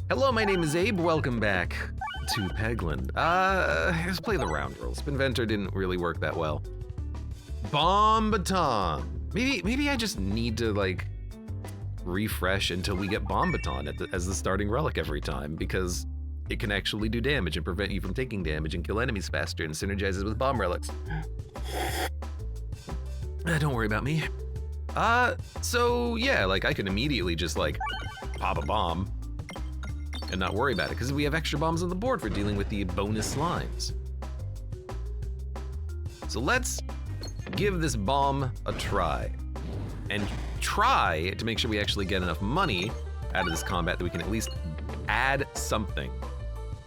Hello, my name is Abe. Welcome back to Peglin. Let's play the round roll. Spinventor didn't really work that well. Bomb Baton. Maybe I just need to like refresh until we get Bomb Baton as the starting relic every time, because it can actually do damage and prevent you from taking damage and kill enemies faster and synergizes with bomb relics. Don't worry about me. So yeah, like I can immediately just like pop a bomb and not worry about it, because we have extra bombs on the board for dealing with the bonus slimes. So let's give this bomb a try, and try to make sure we actually get enough money out of this combat that we can at least add something.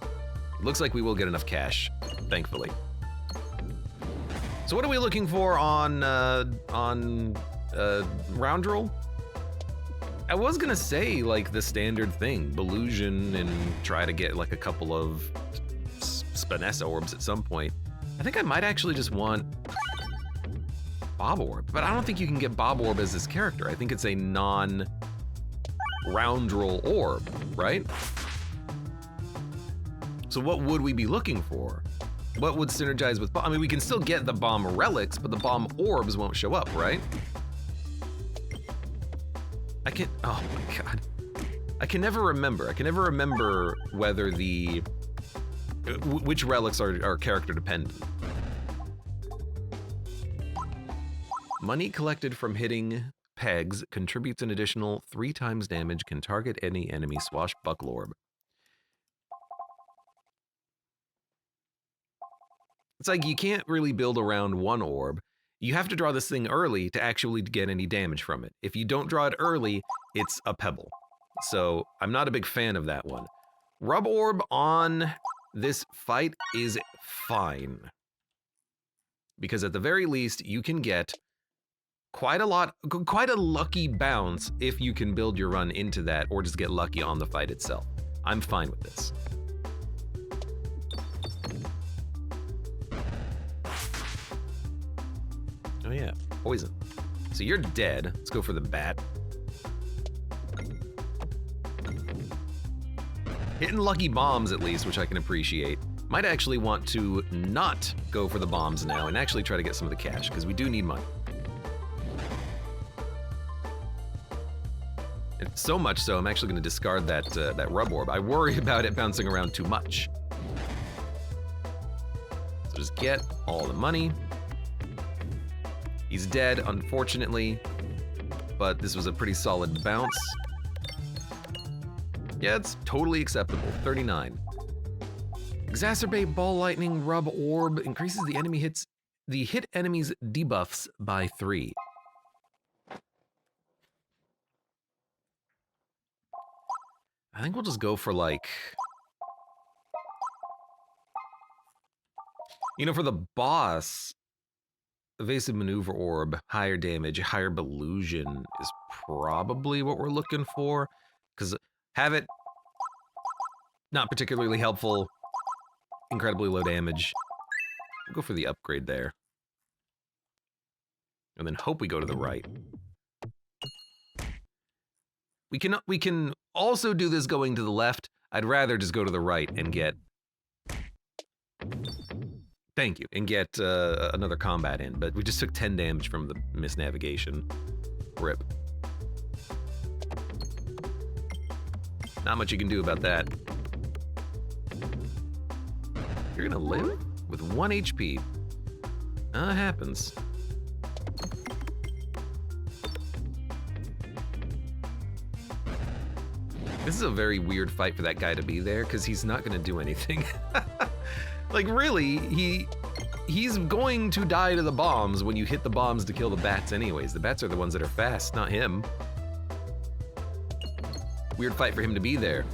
It looks like we will get enough cash, thankfully. So what are we looking for on round roll? I was gonna say like the standard thing, Belusion, and try to get like a couple of Spinessa orbs at some point. I think I might actually just want Bob Orb, but I don't think you can get Bob Orb as this character. I think it's a non-round roll orb, right? So what would we be looking for? What would synergize with bomb? I mean, we can still get the bomb relics, but the bomb orbs won't show up, right? Oh my God. I can never remember. I can never remember whether which relics are character dependent. Money collected from hitting pegs contributes an additional 3 times damage, can target any enemy swashbuckle orb. It's like you can't really build around one orb. You have to draw this thing early to actually get any damage from it. If you don't draw it early, it's a pebble. So I'm not a big fan of that one. Rub Orb on this fight is fine, because at the very least, you can get quite a lucky bounce if you can build your run into that, or just get lucky on the fight itself. I'm fine with this. Oh yeah, poison. So you're dead. Let's go for the bat. Hitting lucky bombs at least, which I can appreciate. Might actually want to not go for the bombs now and actually try to get some of the cash, because we do need money. And so much so, I'm actually going to discard that rub orb. I worry about it bouncing around too much. So just get all the money. He's dead, unfortunately, but this was a pretty solid bounce. Yeah, it's totally acceptable. 39. Exacerbate Ball Lightning Rub Orb increases the hit enemy's debuffs by 3. I think we'll just go for like, for the boss, Evasive Maneuver Orb, higher damage, higher Belusion is probably what we're looking for, because have it, not particularly helpful, incredibly low damage. We'll go for the upgrade there. And then hope we go to the right. We can also do this going to the left. I'd rather just go to the right and get... Thank you, and get another combat in, but we just took 10 damage from the misnavigation. RIP. Not much you can do about that. You're gonna live with 1 HP. That happens. This is a very weird fight for that guy to be there, because he's not gonna do anything. Like really, he's going to die to the bombs when you hit the bombs to kill the bats anyways. The bats are the ones that are fast, not him. Weird fight for him to be there.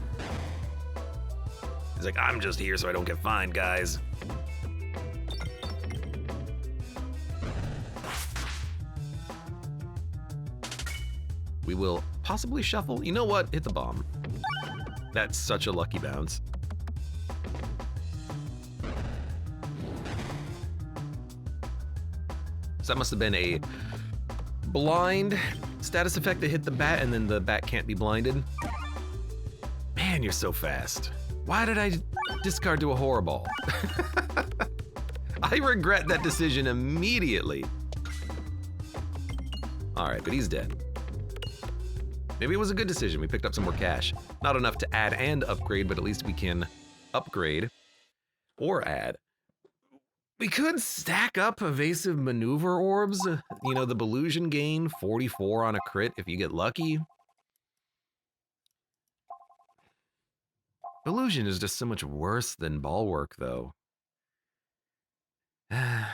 He's like, I'm just here so I don't get fined, guys. We will possibly shuffle. You know what? Hit the bomb. That's such a lucky bounce. So that must have been a blind status effect that hit the bat, and then the bat can't be blinded. Man, Man, you're so fast. Why did I discard to a horror ball? I regret that decision immediately. All right, but he's dead. Maybe it was a good decision. We picked up some more cash. Not enough to add and upgrade, but at least we can upgrade or add. We could stack up evasive maneuver orbs. You know, the Belusion gain 44 on a crit if you get lucky. Belusion is just so much worse than Bulwark, though. I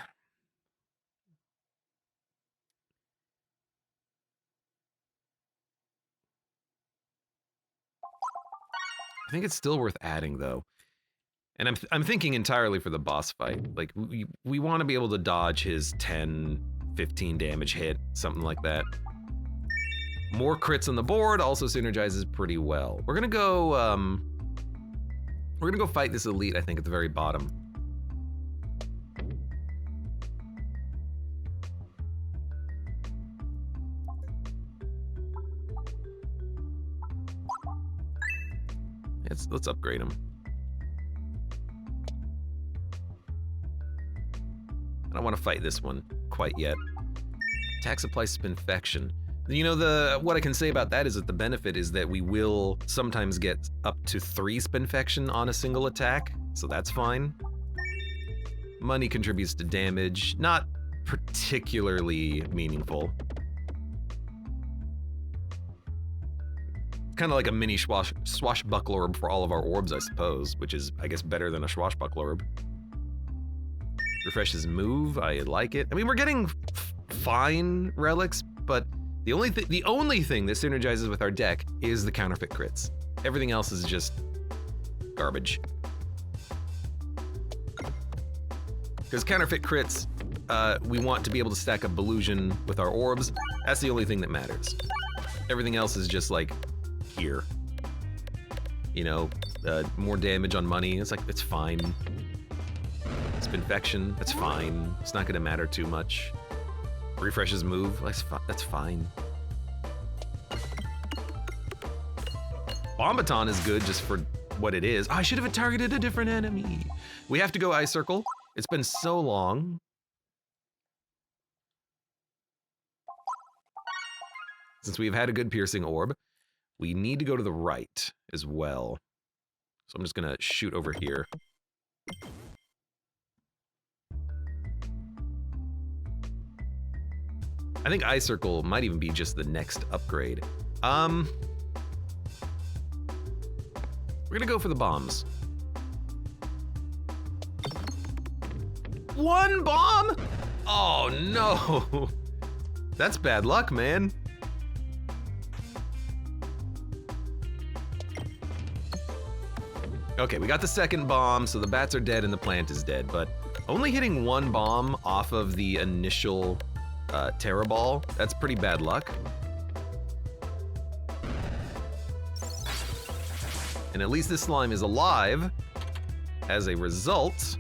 think it's still worth adding, though. And I'm thinking entirely for the boss fight. Like, we want to be able to dodge his 10, 15 damage hit, something like that. More crits on the board also synergizes pretty well. We're gonna go fight this elite, I think, at the very bottom. Let's upgrade him. I don't want to fight this one quite yet. Attack supply spinfection. You know, what I can say about that is that the benefit is that we will sometimes get up to 3 spinfection on a single attack, so that's fine. Money contributes to damage, not particularly meaningful. Kind of like a mini swashbuckler orb for all of our orbs, I suppose, which is, I guess, better than a swashbuckler orb. Refreshes move, I like it. I mean, we're getting fine relics, but the only thing that synergizes with our deck is the counterfeit crits. Everything else is just garbage. Because counterfeit crits, we want to be able to stack up Belusion with our orbs. That's the only thing that matters. Everything else is just like here. You know, more damage on money. It's like, it's fine. Spinfection, that's fine. It's not gonna matter too much. Refreshes move, that's fine. Bombaton is good just for what it is. Oh, I should have targeted a different enemy. We have to go Eye Circle. It's been so long. Since we've had a good piercing orb, we need to go to the right as well. So I'm just gonna shoot over here. I think Eye Circle might even be just the next upgrade. We're gonna go for the bombs. 1 bomb? Oh no. That's bad luck, man. Okay, we got the second bomb, so the bats are dead and the plant is dead, but only hitting 1 bomb off of the initial Terra Ball, that's pretty bad luck. And at least this slime is alive. As a result,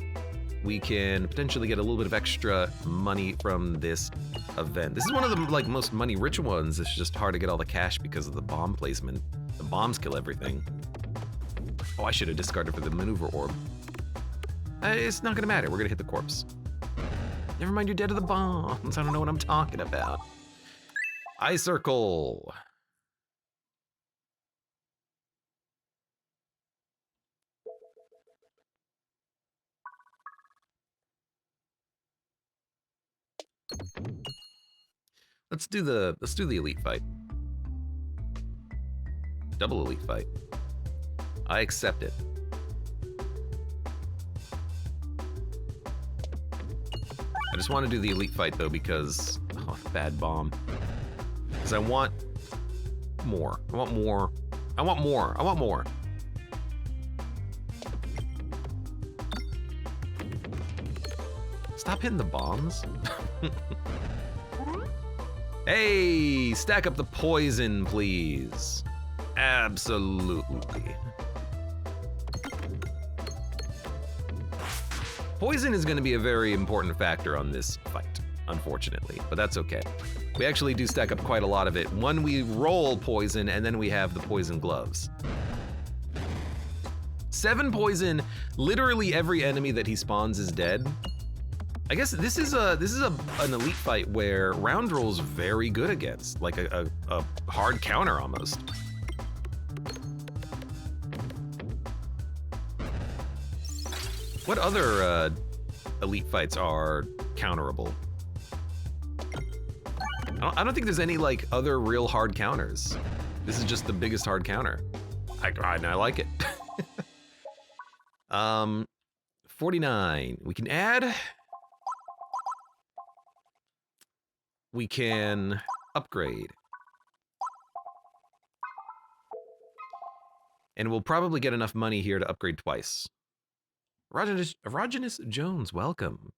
we can potentially get a little bit of extra money from this event. This is one of the most money-rich ones. It's just hard to get all the cash because of the bomb placement. The bombs kill everything. Oh, I should have discarded for the maneuver orb. It's not gonna matter. We're gonna hit the corpse. Never mind, you're dead to the bombs. I don't know what I'm talking about. Eye Circle. Let's do the elite fight. Double elite fight. I accept it. I just want to do the elite fight though because bad bomb. Because I want more. I want more. I want more. I want more. Stop hitting the bombs. Hey, stack up the poison, please. Absolutely. Poison is going to be a very important factor on this fight, unfortunately, but that's okay. We actually do stack up quite a lot of it. One, we roll poison, and then we have the poison gloves. 7 poison, literally every enemy that he spawns is dead. I guess this is an elite fight where round roll's very good against, like a hard counter almost. What other elite fights are counterable? I don't think there's any like other real hard counters. This is just the biggest hard counter. I like it. 49. We can add. We can upgrade. And we'll probably get enough money here to upgrade twice. Erogenous Jones, welcome.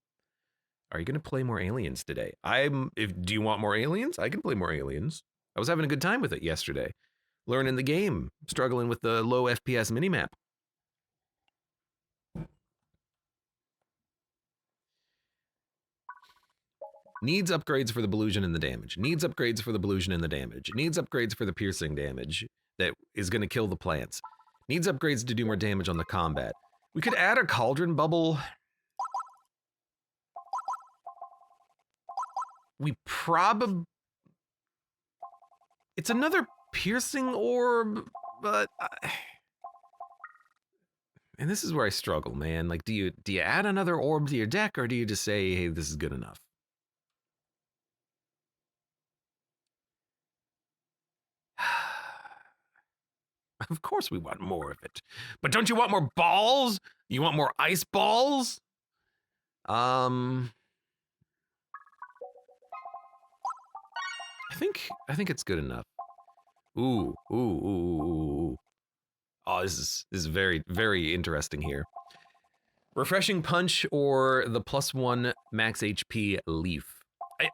Are you going to play more aliens today? Do you want more aliens? I can play more aliens. I was having a good time with it yesterday. Learning the game, struggling with the low FPS minimap. Needs upgrades for the Belusion and the damage. Needs upgrades for the Belusion and the damage. Needs upgrades for the piercing damage that is going to kill the plants. Needs upgrades to do more damage on the combat. We could add a cauldron bubble. We probably... It's another piercing orb, but... And this is where I struggle, man. Like, do you add another orb to your deck, or do you just say, hey, this is good enough? Of course we want more of it. But don't you want more balls? You want more ice balls? I think it's good enough. Ooh. Oh, this is very, very interesting here. Refreshing Punch or the +1 max HP Leaf.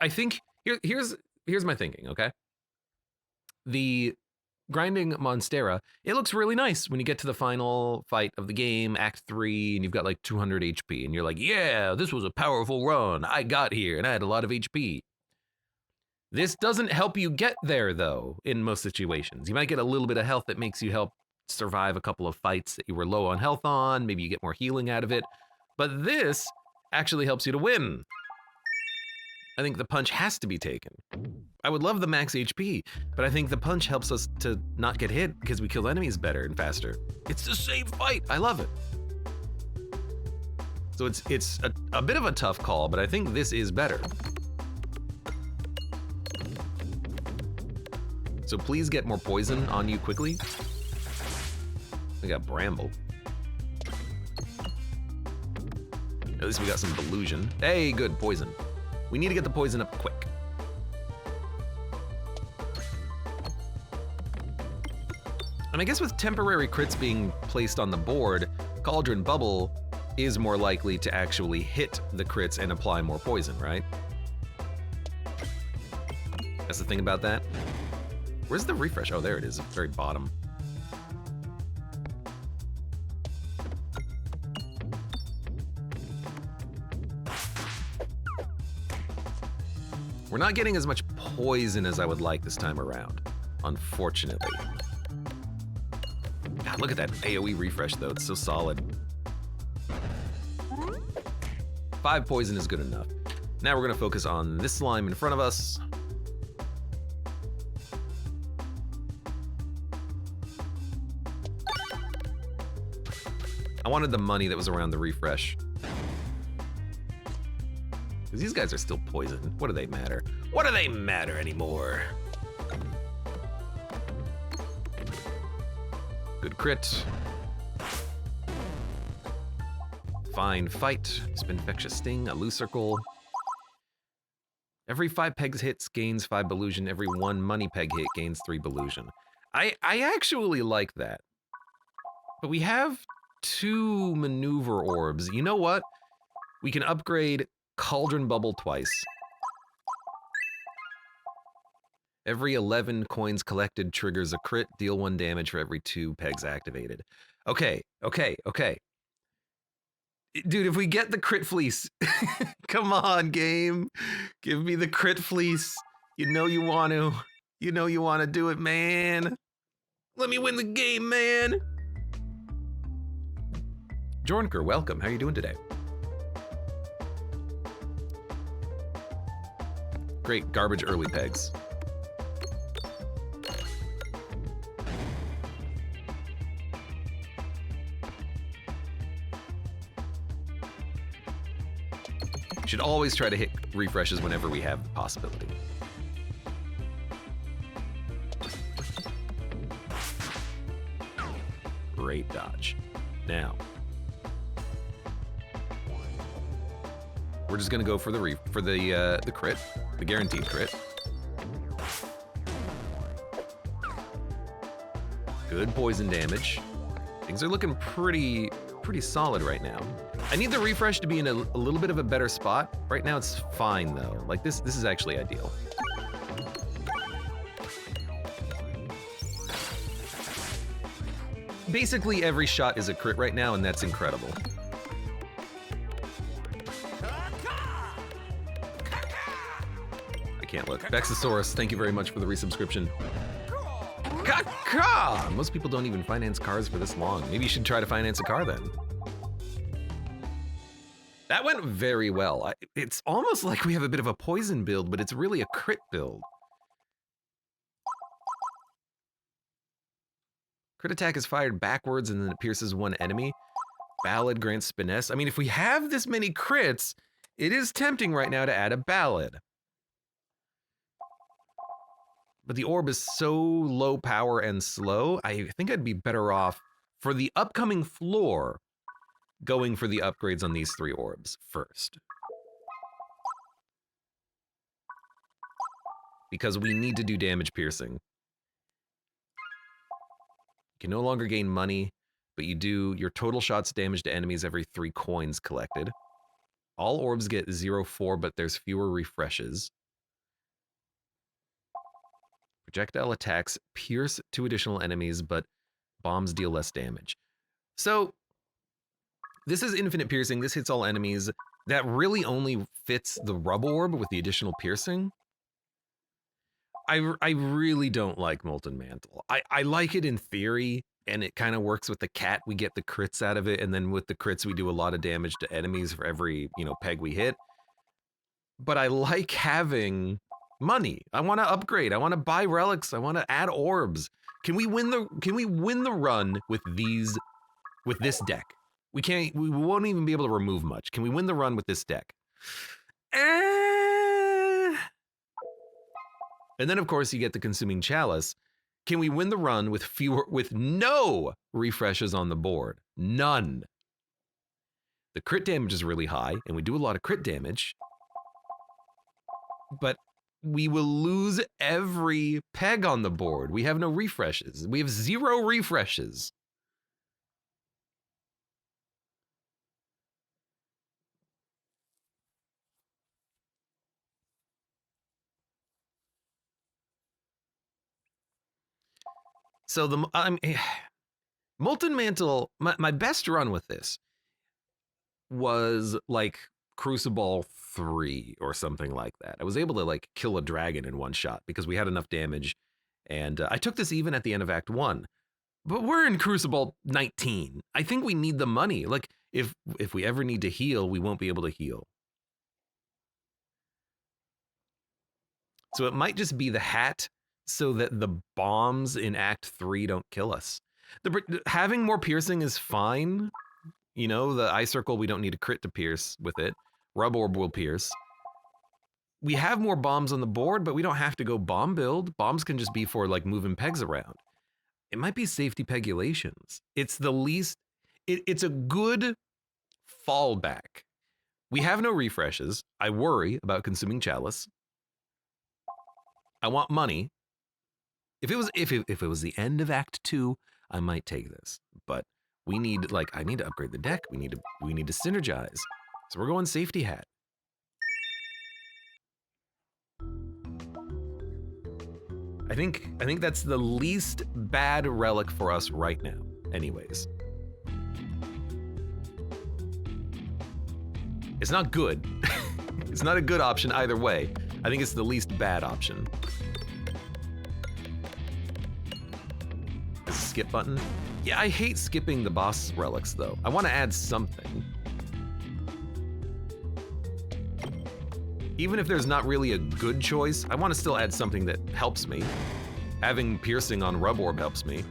I think here's my thinking, okay? The grinding Monstera, it looks really nice when you get to the final fight of the game, Act 3, and you've got like 200 HP, and you're like, yeah, this was a powerful run. I got here, and I had a lot of HP. This doesn't help you get there, though, in most situations. You might get a little bit of health that makes you help survive a couple of fights that you were low on health on. Maybe you get more healing out of it. But this actually helps you to win. I think the punch has to be taken. I would love the max HP, but I think the punch helps us to not get hit because we kill enemies better and faster. It's the same fight. I love it. So it's a bit of a tough call, but I think this is better. So please get more poison on you quickly. We got Bramble. At least we got some Belusion. Hey, good, poison. We need to get the poison up quick. And I guess with temporary crits being placed on the board, Cauldron Bubble is more likely to actually hit the crits and apply more poison, right? That's the thing about that. Where's the refresh? Oh, there it is, at the very bottom. We're not getting as much poison as I would like this time around, unfortunately. God, look at that AoE refresh, though. It's so solid. 5 poison is good enough. Now we're going to focus on this slime in front of us. I wanted the money that was around the refresh. Because these guys are still poisoned. What do they matter? What do they matter anymore? Good crit. Fine fight. Spinfectious Sting, a loose circle. Every 5 pegs hits gains 5 Belusion. Every 1 money peg hit gains 3 Belusion. I actually like that. But we have 2 maneuver orbs. You know what? We can upgrade Cauldron Bubble twice. Every 11 coins collected triggers a crit. Deal 1 damage for every 2 pegs activated. Okay. Dude, if we get the crit fleece, come on, game. Give me the crit fleece. You know you want to. You know you want to do it, man. Let me win the game, man. Jornker, welcome. How are you doing today? Great, garbage early pegs. Should always try to hit refreshes whenever we have the possibility. Great dodge. Now, we're just gonna go for the crit, the guaranteed crit. Good poison damage. Things are looking pretty solid right now. I need the refresh to be in a little bit of a better spot. Right now it's fine though. Like this is actually ideal. Basically every shot is a crit right now, and that's incredible. I can't look. Vexosaurus, thank you very much for the resubscription. Caca! Most people don't even finance cars for this long. Maybe you should try to finance a car then. That went very well. It's almost like we have a bit of a poison build, but it's really a crit build. Crit attack is fired backwards and then it pierces one enemy. Ballad grants finesse. I mean, if we have this many crits, it is tempting right now to add a ballad. But the orb is so low power and slow, I think I'd be better off for the upcoming floor going for the upgrades on these 3 orbs first. Because we need to do damage piercing. You can no longer gain money, but you do your total shots damage to enemies every 3 coins collected. All orbs get 0-4, but there's fewer refreshes. Projectile attacks pierce 2 additional enemies, but bombs deal less damage. So, this is infinite piercing. This hits all enemies. That really only fits the rubble orb with the additional piercing. I really don't like Molten Mantle. I like it in theory, and it kind of works with the cat. We get the crits out of it, and then with the crits, we do a lot of damage to enemies for every, peg we hit. But I like having money. I want to upgrade. I want to buy relics. I want to add orbs. Can we win the run with this deck? We won't even be able to remove much. Can we win the run with this deck? And then of course you get the Consuming Chalice. Can we win the run with no refreshes on the board? None. The crit damage is really high, and we do a lot of crit damage. But we will lose every peg on the board. We have no refreshes. We have 0 refreshes. So Molten Mantle, my best run with this was like Crucible 3 or something like that. I was able to like kill a dragon in one shot because we had enough damage, and I took this even at the end of Act 1. But we're in Crucible 19. I think we need the money. Like if we ever need to heal, we won't be able to heal. So it might just be the hat so that the bombs in Act 3 don't kill us. Having more piercing is fine. The eye circle, we don't need a crit to pierce with it. Rub orb will pierce. We have more bombs on the board, but we don't have to go bomb build. Bombs can just be for like moving pegs around. It might be safety pegulations. It's the least, it's a good fallback. We have no refreshes. I worry about Consuming Chalice. I want money. If it was the end of Act 2, I might take this. But I need to upgrade the deck. We need to synergize. So we're going safety hat. I think that's the least bad relic for us right now. Anyways. It's not good. It's not a good option either way. I think it's the least bad option. There's a skip button. Yeah, I hate skipping the boss relics, though. I want to add something. Even if there's not really a good choice, I want to still add something that helps me. Having piercing on Rub Orb helps me.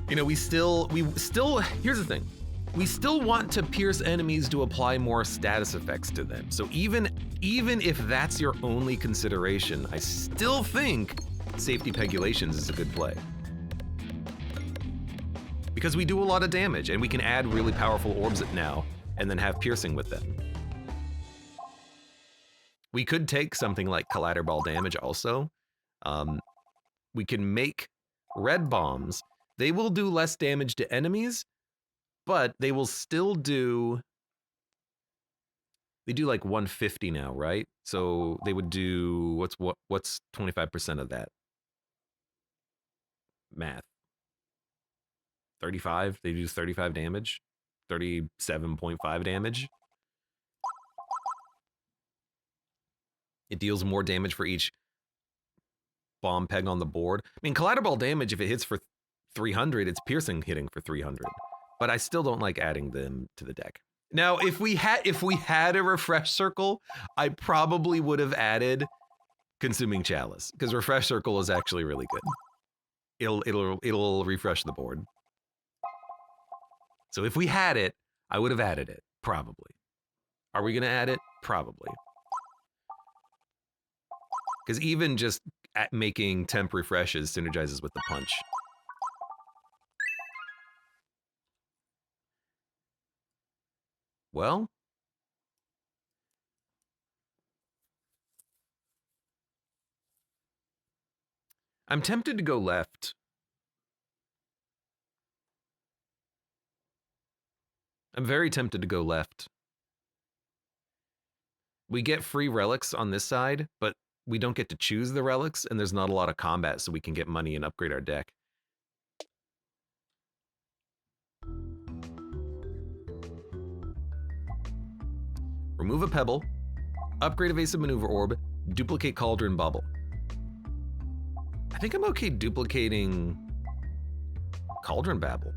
You know, we still, here's the thing. We still want to pierce enemies to apply more status effects to them. So even if that's your only consideration, I still think safety pegulations is a good play. Because we do a lot of damage and we can add really powerful orbs now and then have piercing with them. We could take something like Collider Ball damage also. We can make red bombs. They will do less damage to enemies, but they will still do, they do like 150 now, right? So they would do, what's 25% of that? Math. 35, they do 35 damage, 37.5 damage. It deals more damage for each bomb peg on the board. I mean, Collider Ball damage, if it hits for 300, it's piercing hitting for 300. But I still don't like adding them to the deck. Now, if we had a refresh circle, I probably would have added Consuming Chalice, because refresh circle is actually really good. It'll refresh the board. So if we had it, I would have added it, probably. Are we gonna add it? Probably. Because even just making temp refreshes synergizes with the punch. Well, I'm tempted to go left. I'm very tempted to go left. We get free relics on this side, but we don't get to choose the relics, and there's not a lot of combat, so we can get money and upgrade our deck. Remove a pebble, upgrade evasive maneuver orb, duplicate cauldron bubble. I think I'm okay duplicating cauldron babble.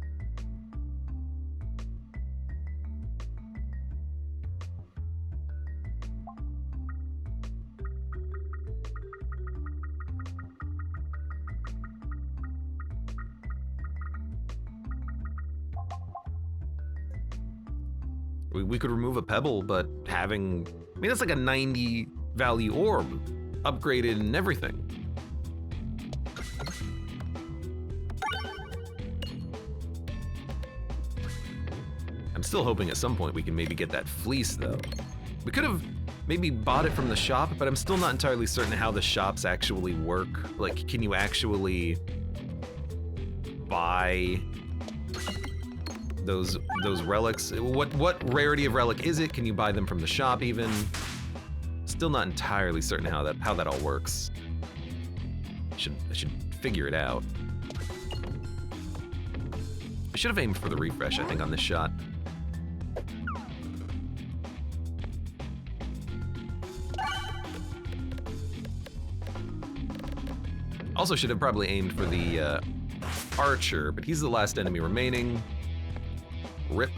We could remove a pebble, but having, I mean, that's like a 90 value orb, upgraded and everything. I'm still hoping at some point we can maybe get that fleece though. We could have maybe bought it from the shop, but I'm still not entirely certain how the shops actually work. Like, can you actually buy those relics? What rarity of relic is it? Can you buy them from the shop even? Still not entirely certain how that all works. I should figure it out. I should have aimed for the refresh, I think, on this shot. Also should have probably aimed for the archer, but he's the last enemy remaining. Rip.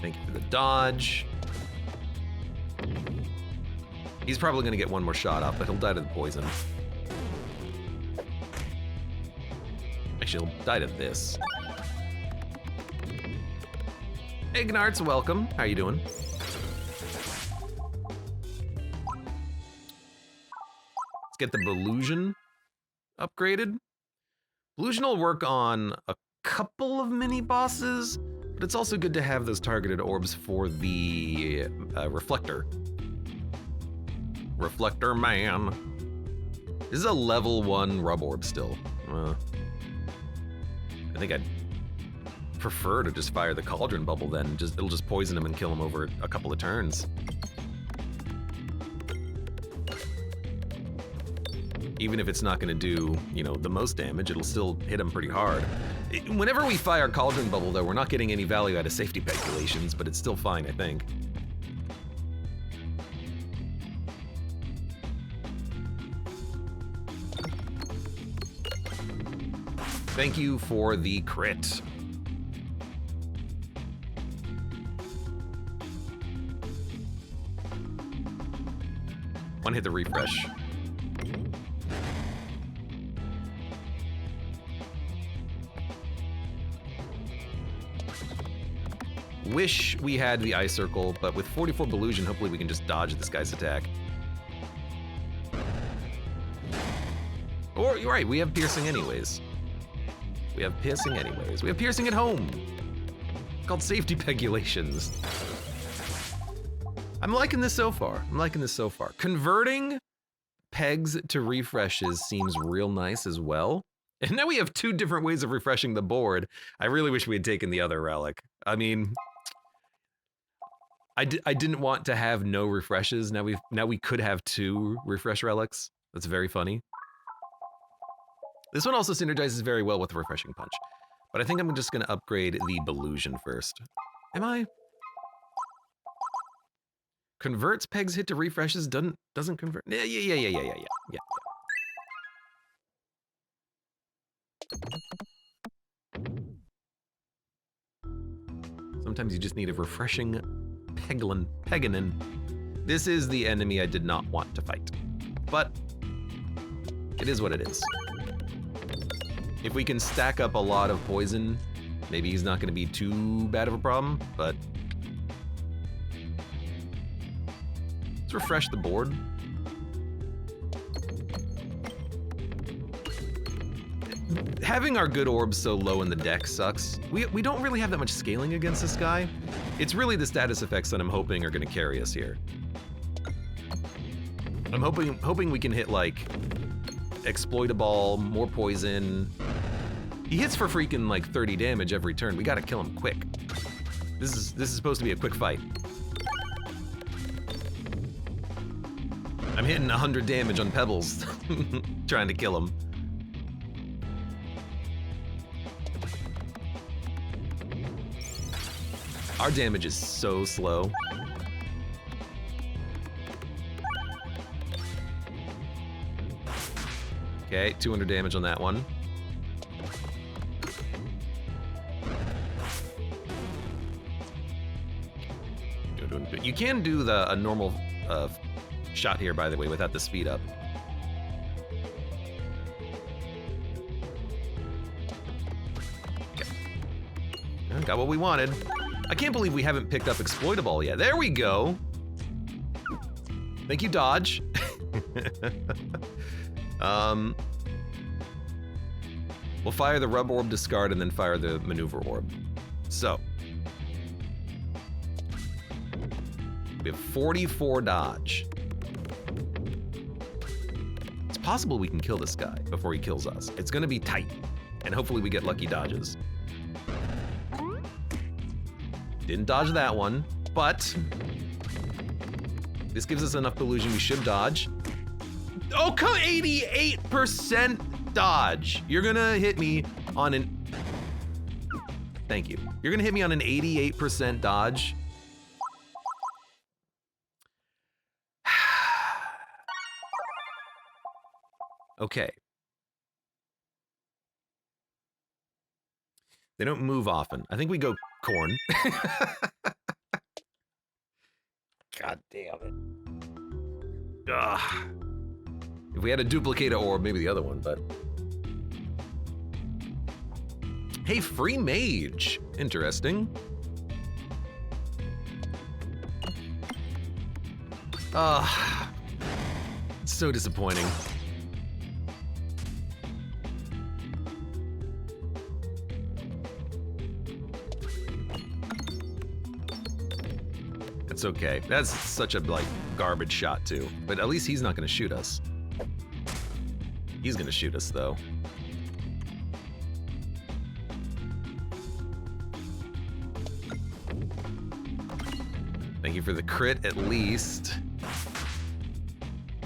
Thank you for the dodge. He's probably gonna get one more shot off, but he'll die to the poison. Actually, he'll die to this. Ignarts, welcome. How you doing? Get the Belusion upgraded. Belusion will work on a couple of mini bosses, but it's also good to have those targeted orbs for the reflector. Reflector man. This is a level 1 rub orb still. I think I'd prefer to just fire the cauldron bubble then. It'll just poison him and kill him over a couple of turns. Even if it's not gonna do, you know, the most damage, it'll still hit him pretty hard. Whenever we fire Cauldron Bubble, though, we're not getting any value out of safety pegulations, but it's still fine, I think. Thank you for the crit. One hit the refresh. Wish we had the Ice Circle, but with 44 Delusion, hopefully we can just dodge this guy's attack. Or, you're right, we have Piercing anyways. We have Piercing anyways. We have Piercing at home. It's called Safety Pegulations. I'm liking this so far. I'm liking this so far. Converting pegs to refreshes seems real nice as well. And now we have two different ways of refreshing the board. I really wish we had taken the other relic. I mean, I didn't want to have no refreshes. Now we could have two refresh relics. That's very funny. This one also synergizes very well with the Refreshing Punch. But I think I'm just gonna upgrade the Delusion first. Am I? Converts pegs hit to refreshes, doesn't convert. Yeah. Sometimes you just need a refreshing Peglin. This is the enemy I did not want to fight, but it is what it is. If we can stack up a lot of poison, maybe he's not going to be too bad of a problem, but let's refresh the board. Having our good orbs so low in the deck sucks. We don't really have that much scaling against this guy. It's really the status effects that I'm hoping are going to carry us here. I'm hoping we can hit like Exploitable, more poison. He hits for freaking like 30 damage every turn. We gotta kill him quick. This is supposed to be a quick fight. I'm hitting 100 damage on Pebbles, trying to kill him. Our damage is so slow. Okay, 200 damage on that one. You can do a normal shot here, by the way, without the speed up. Okay. Got what we wanted. I can't believe we haven't picked up Exploitable yet. There we go. Thank you, Dodge. We'll fire the Rub Orb, discard, and then fire the Maneuver Orb. So, we have 44 dodge. It's possible we can kill this guy before he kills us. It's gonna be tight, and hopefully we get lucky dodges. Didn't dodge that one, but this gives us enough delusion we should dodge. Oh, come 88% dodge. You're gonna hit me on an... Thank you. You're gonna hit me on an 88% dodge. Okay. They don't move often. I think we go corn. God damn it. Ugh. If we had a duplicate orb, maybe the other one, but... Hey, free mage. Interesting. So disappointing. It's okay. That's such a, like, garbage shot, too. But at least he's not gonna shoot us. He's gonna shoot us, though. Thank you for the crit, at least.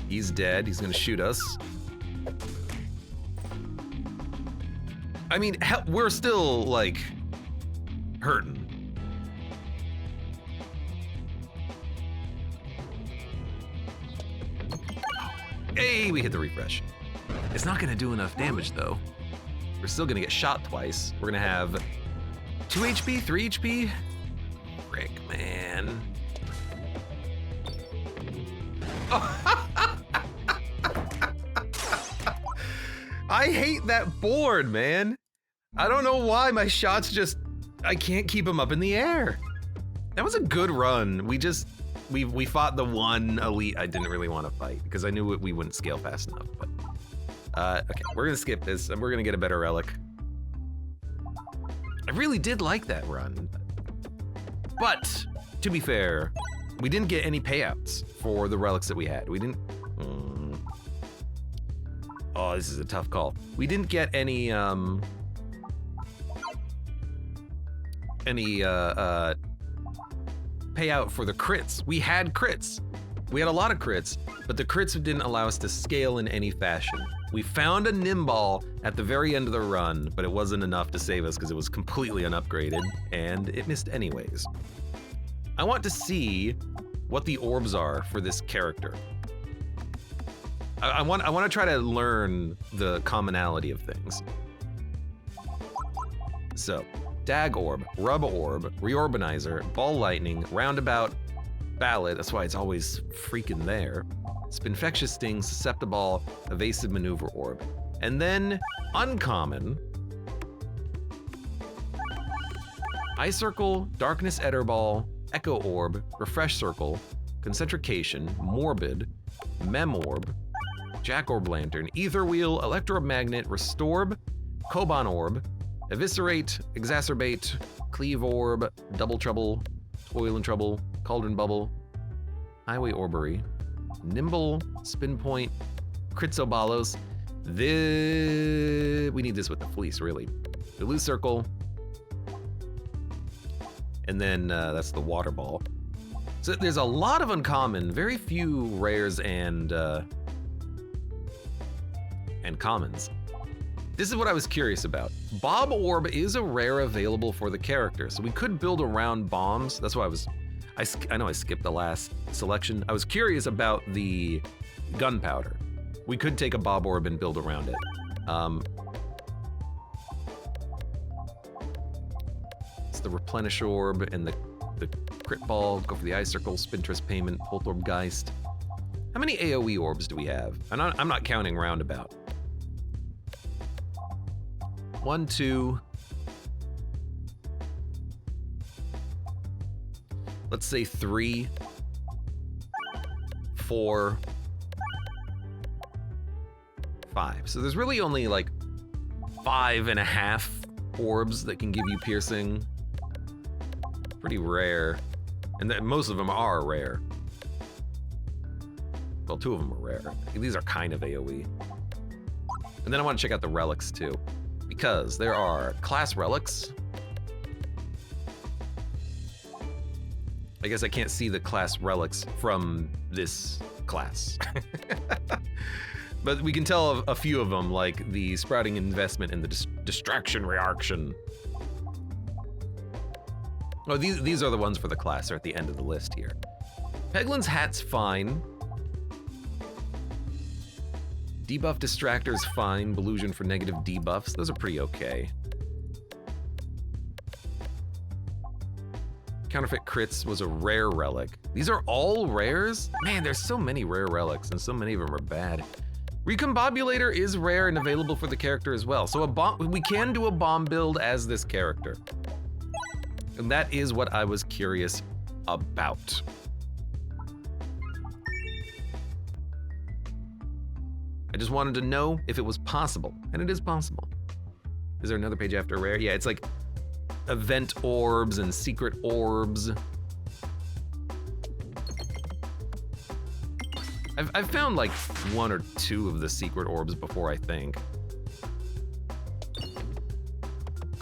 He's dead. He's gonna shoot us. I mean, we're still, like, hurting. Hey, we hit the refresh. It's not gonna do enough damage, though. We're still gonna get shot twice. We're gonna have 2 HP, 3 HP. Frick, man. I hate that board, man. I don't know why my shots just, I can't keep them up in the air. That was a good run. We fought the one elite I didn't really want to fight because I knew we wouldn't scale fast enough. But okay, we're gonna skip this and we're gonna get a better relic. I really did like that run. But to be fair, we didn't get any payouts for the relics that we had. We didn't. Oh, this is a tough call. We didn't get any payout for the crits. We had crits. We had a lot of crits, but the crits didn't allow us to scale in any fashion. We found a Nimball at the very end of the run, but it wasn't enough to save us because it was completely unupgraded, and it missed anyways. I want to see what the orbs are for this character. I want to try to learn the commonality of things. So, Dag Orb, Rub Orb, Reorbanizer, Ball Lightning, Roundabout, Ballad, that's why it's always freaking there. Spinfectious Sting, Susceptible, Evasive Maneuver Orb. And then, uncommon, Ice Circle, Darkness Etterball, Echo Orb, Refresh Circle, Concentrication, Morbid, Mem Orb, Jack Orb Lantern, Ether Wheel, Electromagnet, Restorb, Koban Orb, Eviscerate, Exacerbate, Cleave Orb, Double Trouble, Toil and Trouble, Cauldron Bubble, Highway Orbery, Nimble, Spin Point, Critzobalos. We need this with the Fleece, really. The Loose Circle, and then that's the Water Ball. So there's a lot of uncommon, very few rares and commons. This is what I was curious about. Bob Orb is a rare available for the character, so we could build around bombs. That's why I know I skipped the last selection. I was curious about the gunpowder. We could take a Bob Orb and build around it. It's the Replenish Orb and the Crit Ball. Go for the Ice Circle, Spintress Payment, Poltorb Geist. How many AoE orbs do we have? I'm not counting Roundabout. 1, 2. Let's say 3, 4, 5. So there's really only like 5.5 orbs that can give you piercing. Pretty rare. And most of them are rare. Well, 2 of them are rare. These are kind of AoE. And then I want to check out the relics too, because there are class relics. I guess I can't see the class relics from this class. But we can tell a few of them, like the Sprouting Investment and the Distraction Reaction. Oh, these are the ones for the class. They're at the end of the list here. Peglin's Hat's fine. Debuff Distractor's fine. Belusion for negative debuffs. Those are pretty okay. Counterfeit Crits was a rare relic. These are all rares? Man, there's so many rare relics and so many of them are bad. Recombobulator is rare and available for the character as well. So we can do a bomb build as this character. And that is what I was curious about. I just wanted to know if it was possible, and it is possible. Is there another page after rare? Yeah, it's like event orbs and secret orbs. I've found like 1 or 2 of the secret orbs before, I think.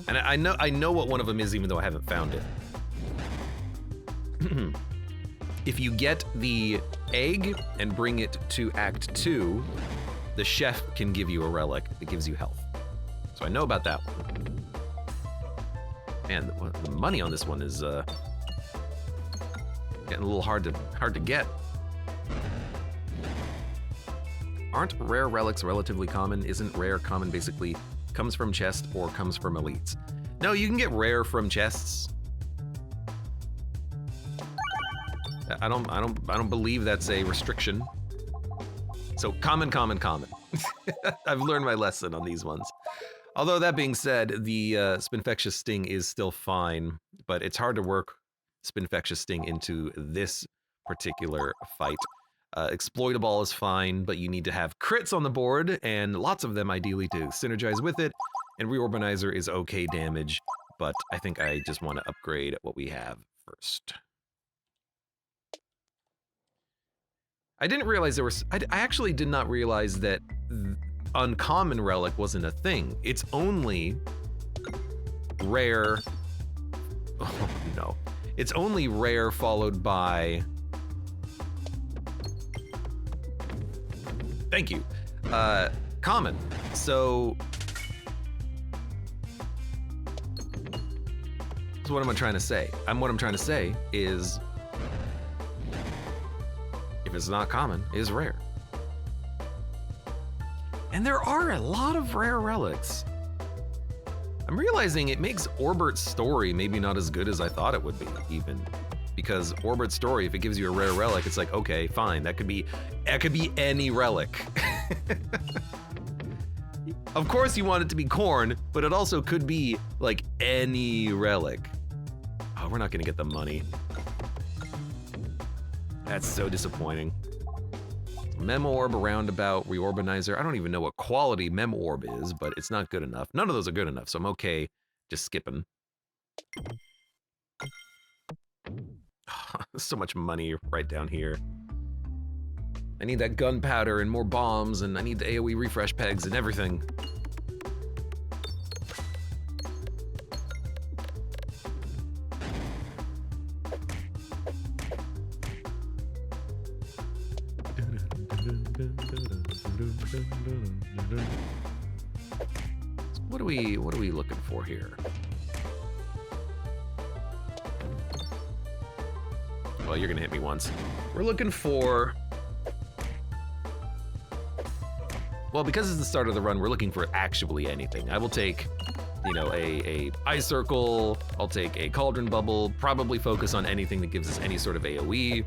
And I know what one of them is, even though I haven't found it. If you get the egg and bring it to Act 2, the chef can give you a relic that gives you health. So I know about that one. Man, the money on this one is getting a little hard to get. Aren't rare relics relatively common? Isn't rare common basically comes from chest or comes from elites? No, you can get rare from chests. I don't believe that's a restriction. So common. I've learned my lesson on these ones. Although that being said, the Spinfectious Sting is still fine, but it's hard to work Spinfectious Sting into this particular fight. Exploitable is fine, but you need to have crits on the board, and lots of them ideally to synergize with it, and Reorbanizer is okay damage, but I think I just want to upgrade what we have first. I didn't realize there was... I actually did not realize that uncommon relic wasn't a thing. It's only rare... Oh, no. It's only rare followed by... Thank you. Common. So what am I trying to say? What I'm trying to say is, if it's not common, it is rare. And there are a lot of rare relics. I'm realizing it makes Orbert's story maybe not as good as I thought it would be, even. Because Orbert's story, if it gives you a rare relic, it's like, okay, fine, that could be any relic. Of course you want it to be corn, but it also could be like any relic. Oh, we're not gonna get the money. That's so disappointing. Mem Orb, Roundabout, Reorbanizer. I don't even know what quality Mem Orb is, but it's not good enough. None of those are good enough, so I'm okay just skipping. So much money right down here. I need that gunpowder and more bombs, and I need the AoE refresh pegs and everything. What are we looking for here? Well, you're gonna hit me once. We're looking for... Well, because it's the start of the run, we're looking for actually anything. I will take, you know, a ice circle, I'll take a cauldron bubble, probably focus on anything that gives us any sort of AoE.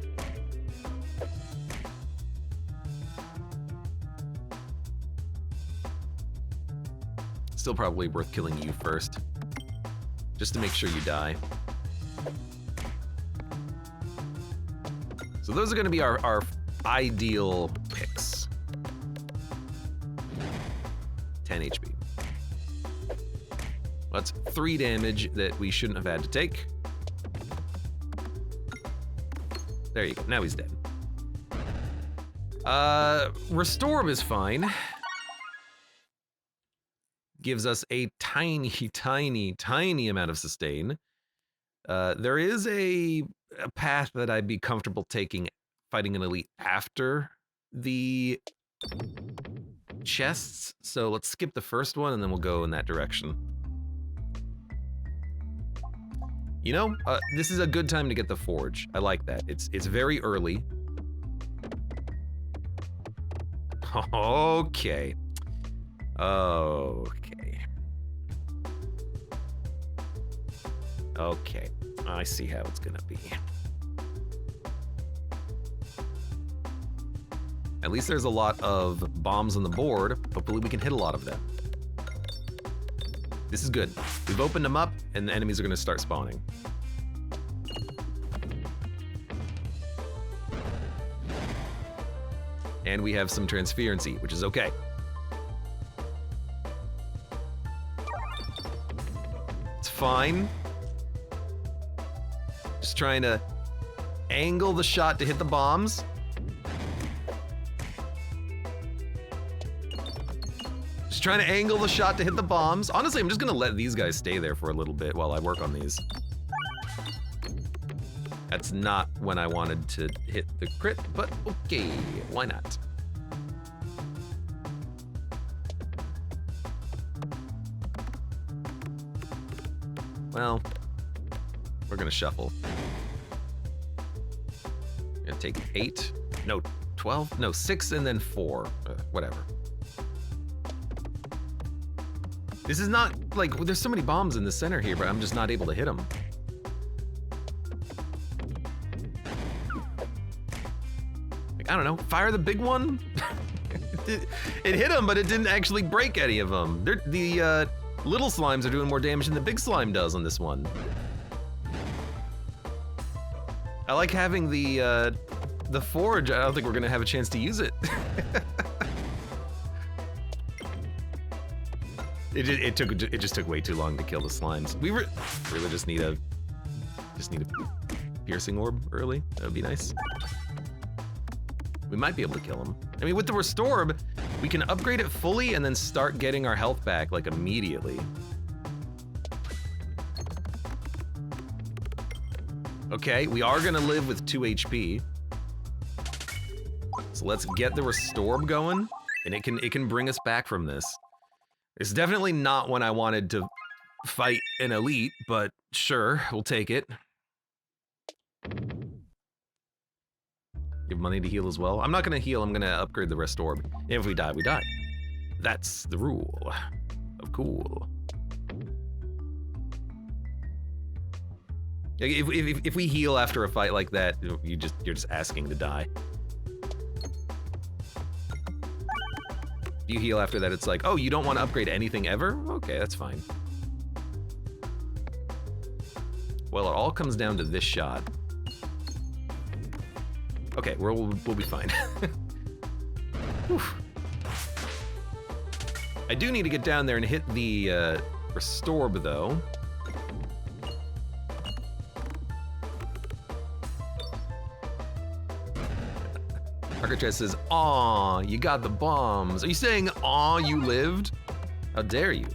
Still probably worth killing you first, just to make sure you die. So those are gonna be our ideal picks. 10 HP. That's 3 damage that we shouldn't have had to take. There you go, now he's dead. Restore is fine. Gives us a tiny, tiny, tiny amount of sustain. There is a path that I'd be comfortable taking, fighting an elite after the chests. So let's skip the first one and then we'll go in that direction. You know, this is a good time to get the forge. I like that. It's very early. Okay. Okay. Okay. I see how it's gonna be. At least there's a lot of bombs on the board. Hopefully we can hit a lot of them. This is good. We've opened them up and the enemies are gonna start spawning. And we have some transferency, which is okay. It's fine. Just trying to angle the shot to hit the bombs. Just trying to angle the shot to hit the bombs. Honestly, I'm just gonna let these guys stay there for a little bit while I work on these. That's not when I wanted to hit the crit, but okay, why not? Well, we're gonna shuffle. Gonna take 8, no, 12, no, 6 and then 4, whatever. This is not, like, there's so many bombs in the center here, but I'm just not able to hit them. Like, I don't know, fire the big one? It hit them, but it didn't actually break any of them. The little slimes are doing more damage than the big slime does on this one. I like having the forge. I don't think we're gonna have a chance to use it. It just took way too long to kill the slimes. We really just need a piercing orb early. That would be nice. We might be able to kill him. I mean, with the restore orb, we can upgrade it fully and then start getting our health back like immediately. Okay, we are gonna live with 2 HP. So let's get the restore orb going, and it can bring us back from this. It's definitely not when I wanted to fight an elite, but sure, we'll take it. Give money to heal as well. I'm not gonna heal, I'm gonna upgrade the restore orb. If we die, we die. That's the rule of cool. If we heal after a fight like that, you're just asking to die. If you heal after that, it's like, oh, you don't want to upgrade anything ever? Okay, that's fine. Well, it all comes down to this shot. Okay, we'll be fine. I do need to get down there and hit the restore orb, though. Architect says, aw, you got the bombs. Are you saying, aw, you lived? How dare you?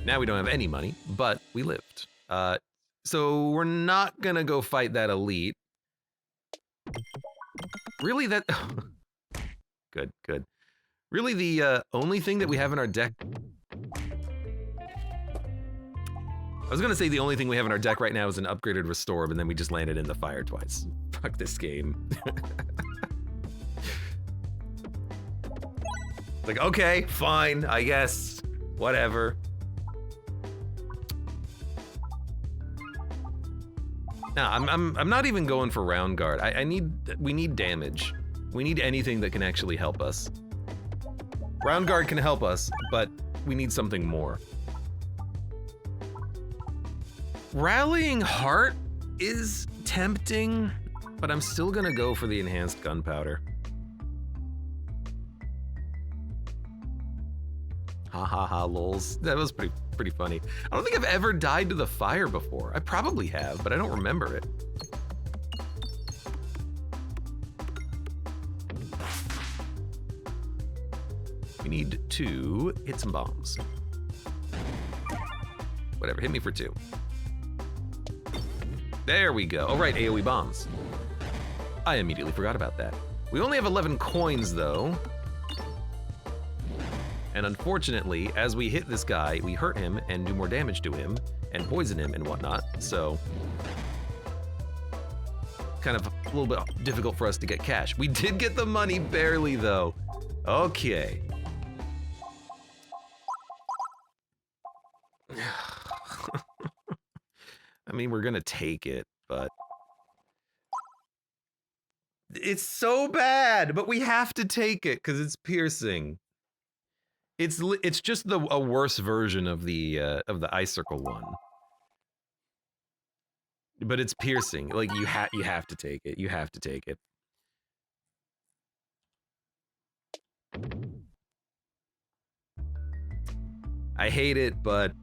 Now we don't have any money, but we lived. So we're not gonna go fight that elite. Really, that... Good. Really, the only thing that we have in our deck... I was gonna say the only thing we have in our deck right now is an upgraded restore, but then we just landed in the fire twice. Fuck this game. Like, okay, fine, I guess. Whatever. No, I'm not even going for round guard. We need damage. We need anything that can actually help us. Round guard can help us, but we need something more. Rallying Heart is tempting, but I'm still gonna go for the enhanced gunpowder. Ha ha ha, lols. That was pretty funny. I don't think I've ever died to the fire before. I probably have, but I don't remember it. We need to hit some bombs. Whatever, hit me for 2. There we go. Oh, right, AoE bombs. I immediately forgot about that. We only have 11 coins, though. And unfortunately, as we hit this guy, we hurt him and do more damage to him and poison him and whatnot, so... kind of a little bit difficult for us to get cash. We did get the money barely, though. Okay. I mean, we're gonna take it, but... It's so bad, but we have to take it because it's piercing. It's just a worse version of the ice circle one. But it's piercing. Like you have to take it. You have to take it. I hate it, but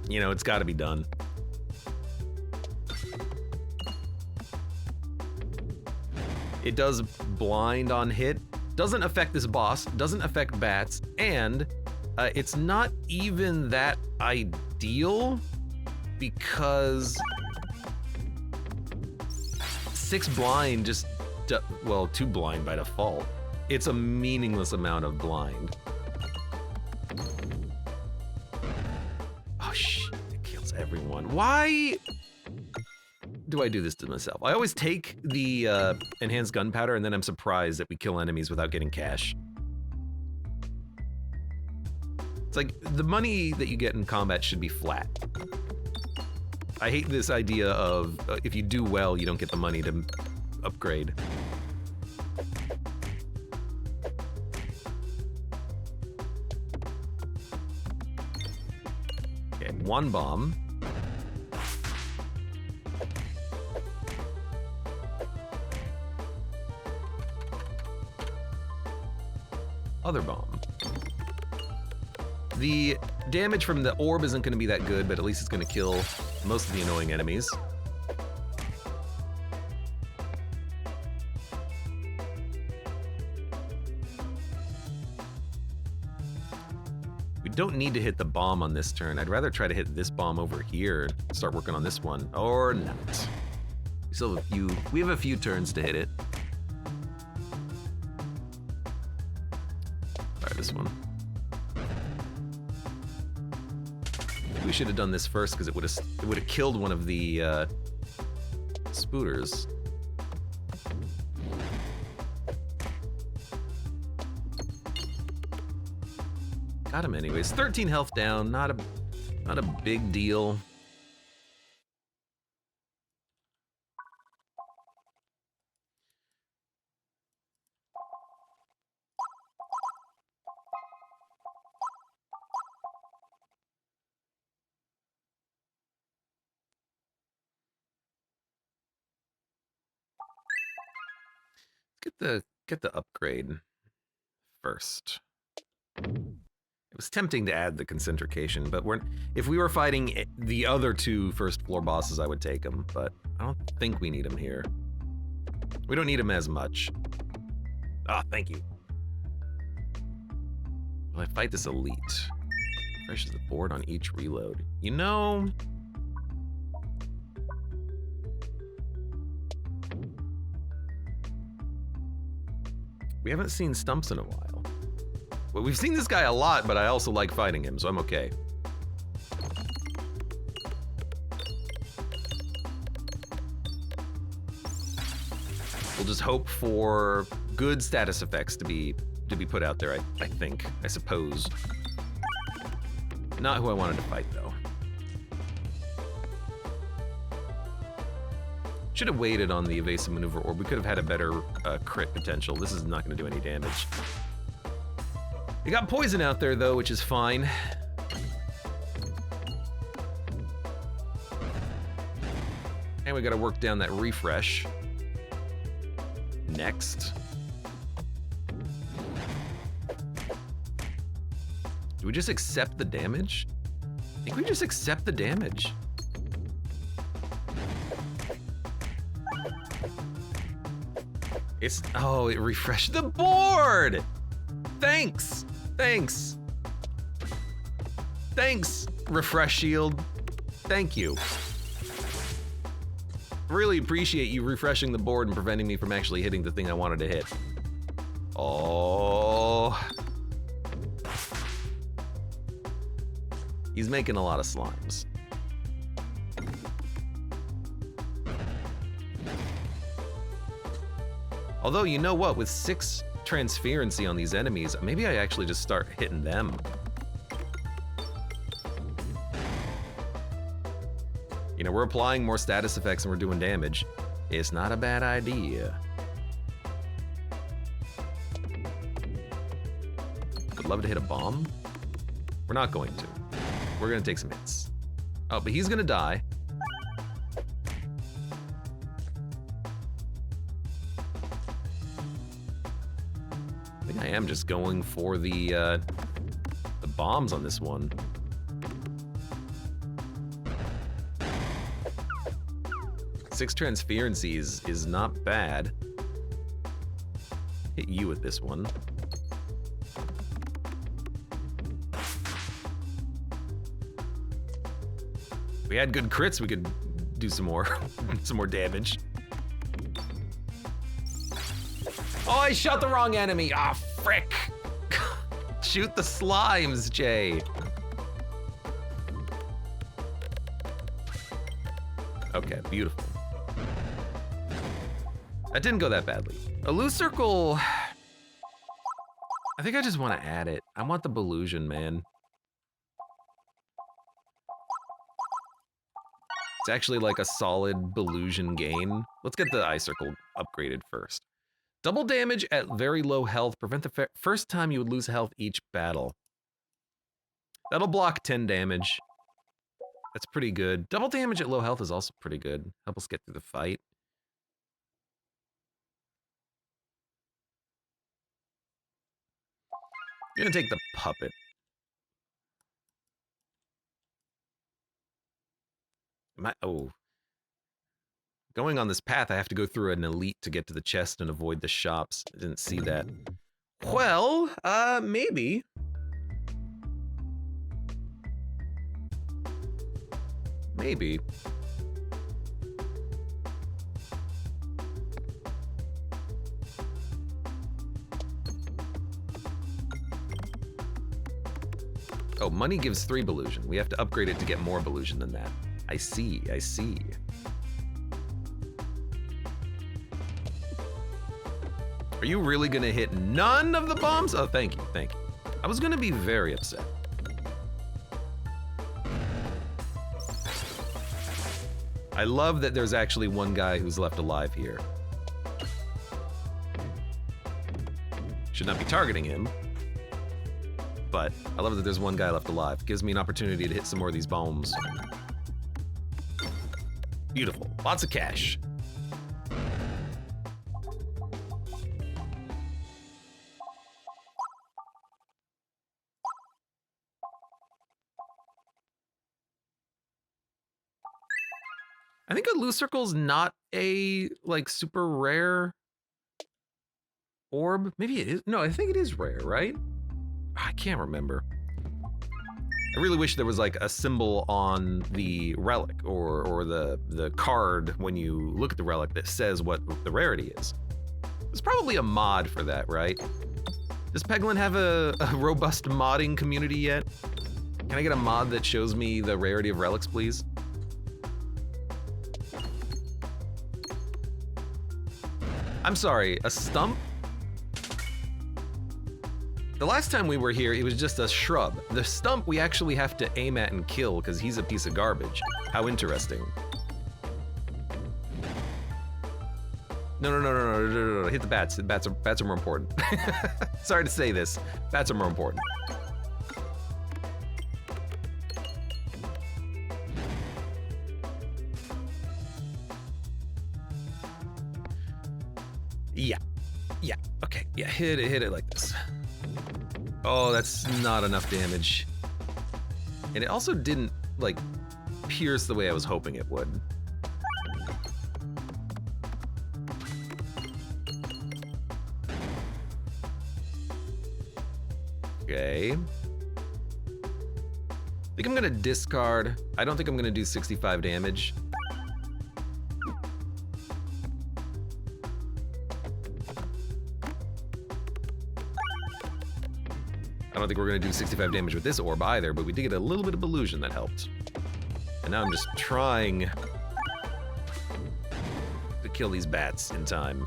you know, it's got to be done. It does blind on hit, doesn't affect this boss, doesn't affect bats, and it's not even that ideal because 6 blind just, well, 2 blind by default. It's a meaningless amount of blind. shit, it kills everyone. Why do I do this to myself? I always take the enhanced gunpowder and then I'm surprised that we kill enemies without getting cash. It's like, the money that you get in combat should be flat. I hate this idea of if you do well, you don't get the money to upgrade. Okay, one bomb. Other bomb. The damage from the orb isn't going to be that good, but at least it's going to kill most of the annoying enemies. We don't need to hit the bomb on this turn. I'd rather try to hit this bomb over here and start working on this one, or not. We still have we have a few turns to hit it. Try this one. We should have done this first because it would have killed one of the spooters. Got him anyways. 13 health down. Not a big deal. Get the upgrade first. It was tempting to add the concentrication, but if we were fighting the other two first floor bosses, I would take them, but I don't think we need them here. We don't need them as much. Ah, thank you. Will I fight this elite? Refreshes the board on each reload. You know, we haven't seen Stumps in a while. Well, we've seen this guy a lot, but I also like fighting him, so I'm okay. We'll just hope for good status effects to be put out there, I think, I suppose. Not who I wanted to fight, though. Should have waited on the evasive maneuver, or we could have had a better crit potential. This is not going to do any damage. We got poison out there, though, which is fine. And we got to work down that refresh. Next. Do we just accept the damage? I think we just accept the damage. Oh, it refreshed the board! Thanks! Thanks! Thanks, Refresh Shield. Thank you. Really appreciate you refreshing the board and preventing me from actually hitting the thing I wanted to hit. Oh. He's making a lot of slimes. Although, you know what? With 6 transferency on these enemies, maybe I actually just start hitting them. You know, we're applying more status effects and we're doing damage. It's not a bad idea. I'd love to hit a bomb. We're not going to. We're gonna take some hits. Oh, but he's gonna die. I think I am just going for the bombs on this one. Six transferencies is not bad. Hit you with this one. If we had good crits, we could do some more, some more damage. Oh, I shot the wrong enemy. Ah, frick. Shoot the slimes, Jay. Okay, beautiful. That didn't go that badly. A loose circle, I think I just want to add it. I want the Belusion, man. It's actually like a solid Belusion gain. Let's get the eye circle upgraded first. Double damage at very low health. Prevent the first time you would lose health each battle. That'll block 10 damage. That's pretty good. Double damage at low health is also pretty good. Help us get through the fight. I'm gonna take the puppet. Oh. Going on this path, I have to go through an elite to get to the chest and avoid the shops. I didn't see that. Well, maybe. Maybe. Oh, money gives 3 Belusion. We have to upgrade it to get more Belusion than that. I see, I see. Are you really gonna hit none of the bombs? Oh, thank you, thank you. I was gonna be very upset. I love that there's actually one guy who's left alive here. Should not be targeting him, but I love that there's one guy left alive. Gives me an opportunity to hit some more of these bombs. Beautiful, lots of cash. I think a loose circle's not a, like, super rare orb. Maybe it is. No, I think it is rare, right? I can't remember. I really wish there was, like, a symbol on the relic or the card when you look at the relic that says what the rarity is. There's probably a mod for that, right? Does Peglin have a robust modding community yet? Can I get a mod that shows me the rarity of relics, please? I'm sorry, a stump? The last time we were here, it was just a shrub. The stump we actually have to aim at and kill because he's a piece of garbage. How interesting. No, hit the bats. The bats are more important. Sorry to say this, bats are more important. Yeah, okay, yeah, hit it like this. Oh, that's not enough damage. And it also didn't, like, pierce the way I was hoping it would. Okay. I think I'm gonna discard. I don't think I'm gonna do 65 damage. I don't think we're gonna do 65 damage with this orb either, but we did get a little bit of Belusion that helped. And now I'm just trying to kill these bats in time.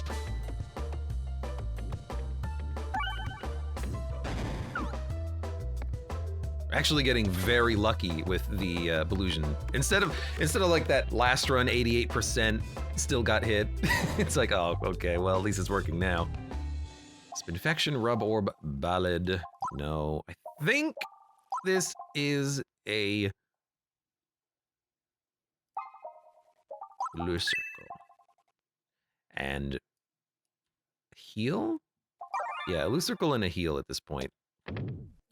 We're actually getting very lucky with the Belusion. Instead of like that last run 88% still got hit, it's like, oh, okay, well, at least it's working now. Spinfection, Rub Orb, Ballad. No, I think this is a loose circle. And heal? Yeah, a loose circle and a heal at this point.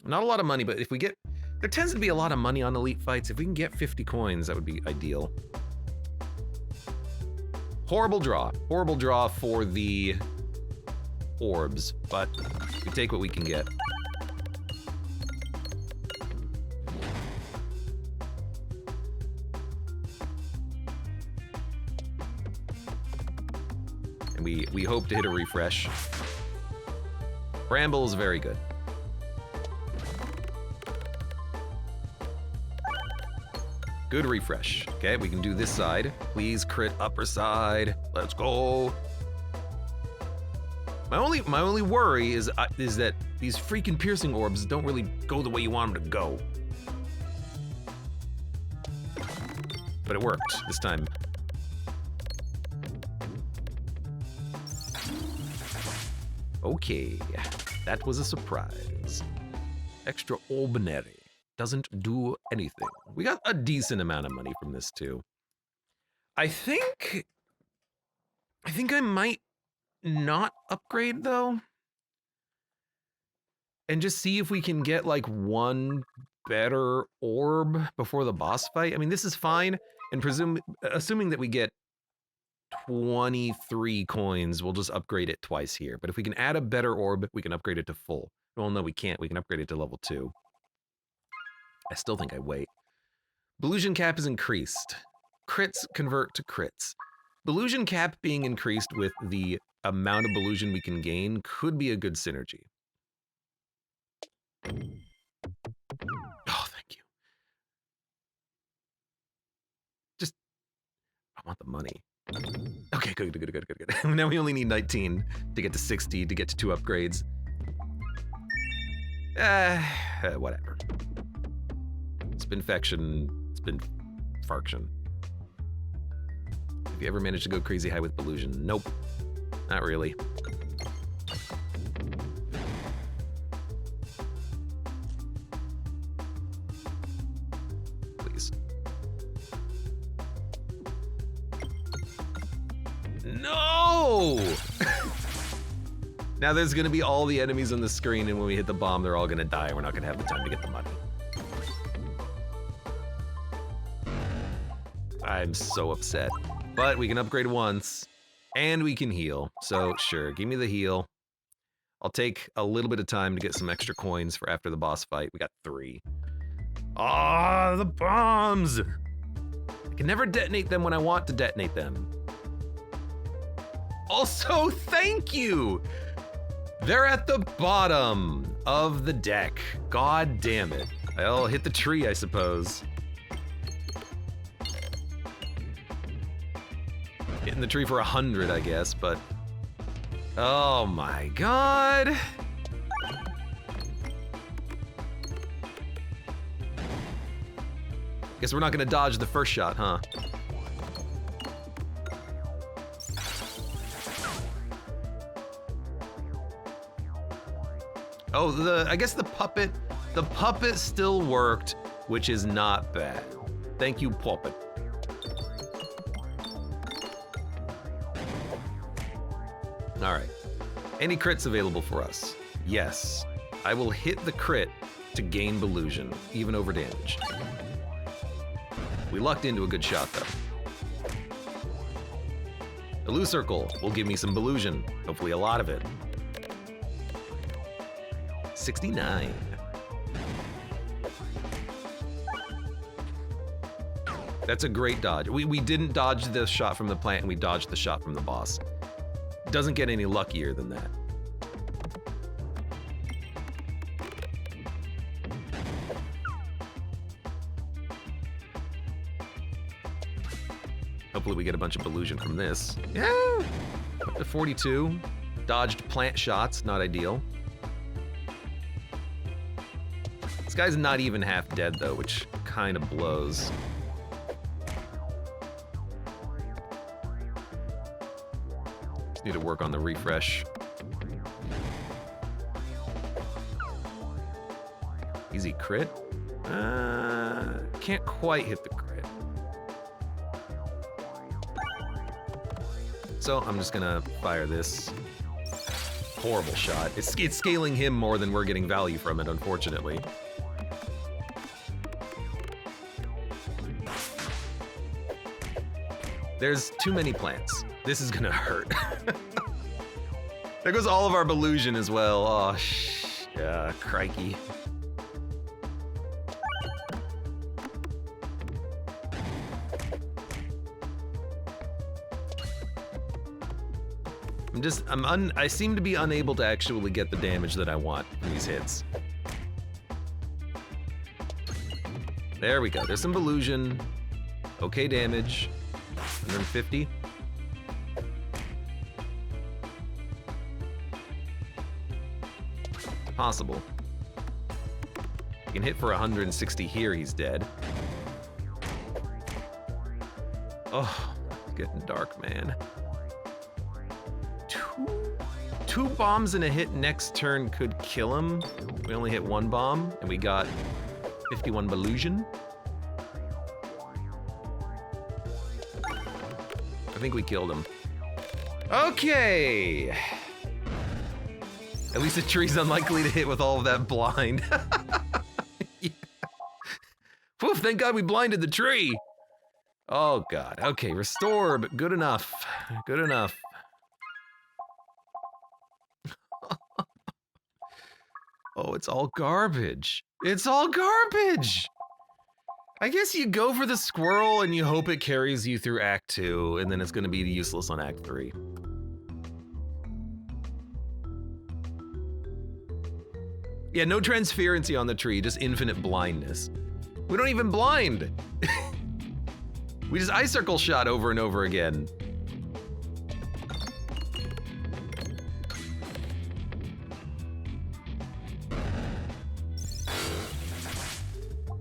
Not a lot of money, but if we get... There tends to be a lot of money on elite fights. If we can get 50 coins, that would be ideal. Horrible draw. Horrible draw for the orbs, but we take what we can get. And we hope to hit a refresh. Bramble is very good. Good refresh. Okay, we can do this side. Please crit upper side. Let's go. My only worry is that these freaking piercing orbs don't really go the way you want them to go. But it worked this time. Okay, that was a surprise. Extraordinary. Doesn't do anything. We got a decent amount of money from this too. I think I might not upgrade though. And just see if we can get like one better orb before the boss fight. I mean, this is fine. And assuming that we get 23 coins, we'll just upgrade it twice here. But if we can add a better orb, we can upgrade it to full. Well, no, we can't. We can upgrade it to level 2. I still think I wait. Belusion cap is increased. Crits convert to crits. Belusion cap being increased with the amount of Belusion we can gain could be a good synergy. Oh, thank you. Just, I want the money. Okay, good. Now we only need 19 to get to 60 to get to 2 upgrades. Whatever. Spinfection, Spinfarction. Have you ever managed to go crazy high with Belusion? Nope, not really. Please. No! Now there's gonna be all the enemies on the screen, and when we hit the bomb, they're all gonna die, and we're not gonna have the time to get the money. I'm so upset. But we can upgrade once, and we can heal. So sure, give me the heal. I'll take a little bit of time to get some extra coins for after the boss fight. We got 3. Ah, the bombs! I can never detonate them when I want to detonate them. Also, thank you! They're at the bottom of the deck. God damn it. I'll hit the tree, I suppose. Hitting the tree for 100, I guess, but... Oh my god! Guess we're not gonna dodge the first shot, huh? Oh, I guess the puppet still worked, which is not bad. Thank you, puppet. All right, any crits available for us? Yes, I will hit the crit to gain Belusion, even over damage. We lucked into a good shot though. Illu Circle will give me some Belusion, hopefully a lot of it. 69. That's a great dodge. We didn't dodge the shot from the plant, and we dodged the shot from the boss. Doesn't get any luckier than that. Hopefully we get a bunch of Belusion from this. Yeah! Up to 42. Dodged plant shots, not ideal. This guy's not even half dead though, which kind of blows. Need to work on the refresh. Easy crit? Can't quite hit the crit. So I'm just gonna fire this. Horrible shot. It's scaling him more than we're getting value from it, unfortunately. There's too many plants. This is gonna hurt. There goes all of our Belusion as well. Oh, yeah, crikey. I seem to be unable to actually get the damage that I want from these hits. There we go. There's some Belusion. Okay damage. 150. Possible. You can hit for 160 here, he's dead. Oh, it's getting dark, man. Two bombs and a hit next turn could kill him. We only hit one bomb, and we got 51 Belusion. I think we killed him. Okay. At least the tree's unlikely to hit with all of that blind. Yeah. Whew, thank God we blinded the tree. Oh God, okay, restore, but good enough, good enough. Oh, it's all garbage. It's all garbage. I guess you go for the squirrel and you hope it carries you through Act 2, and then it's gonna be useless on Act 3. Yeah, no transparency on the tree, just infinite blindness. We don't even blind. We just eye circle shot over and over again.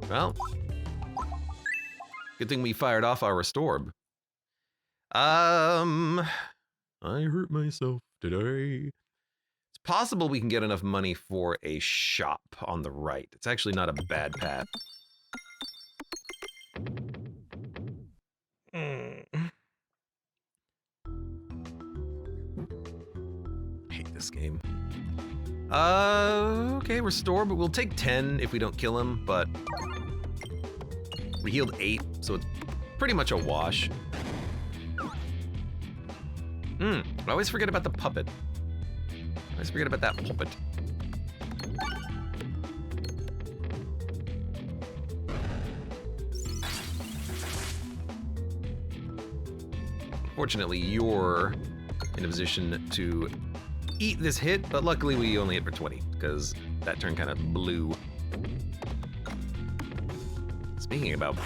Well, good thing we fired off our Restorb. I hurt myself today. It's possible we can get enough money for a shop on the right. It's actually not a bad path. Hate this game. Okay, restore, but we'll take 10 if we don't kill him, but we healed 8, so it's pretty much a wash. I always forget about the puppet. I always forget about that puppet. Fortunately, you're in a position to eat this hit, but luckily we only hit for 20, because that turn kind of blew. Speaking about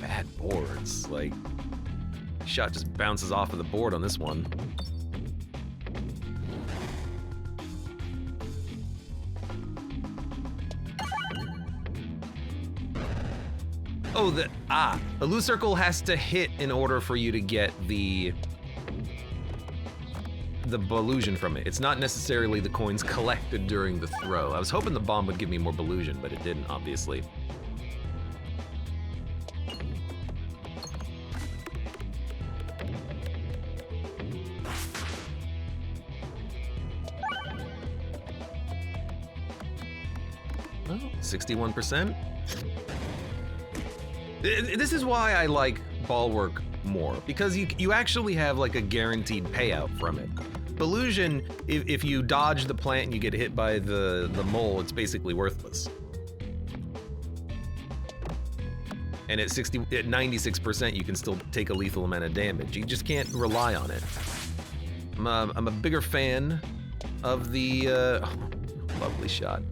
bad boards, like, shot just bounces off of the board on this one. Oh, the loose circle has to hit in order for you to get the Belusion from it. It's not necessarily the coins collected during the throw. I was hoping the bomb would give me more Belusion, but it didn't, obviously. Well, 61%. This is why I like Ballwork more, because you actually have like a guaranteed payout from it. Belusion, if you dodge the plant and you get hit by the mole, it's basically worthless. And at 96%, you can still take a lethal amount of damage. You just can't rely on it. I'm a bigger fan of the lovely shot.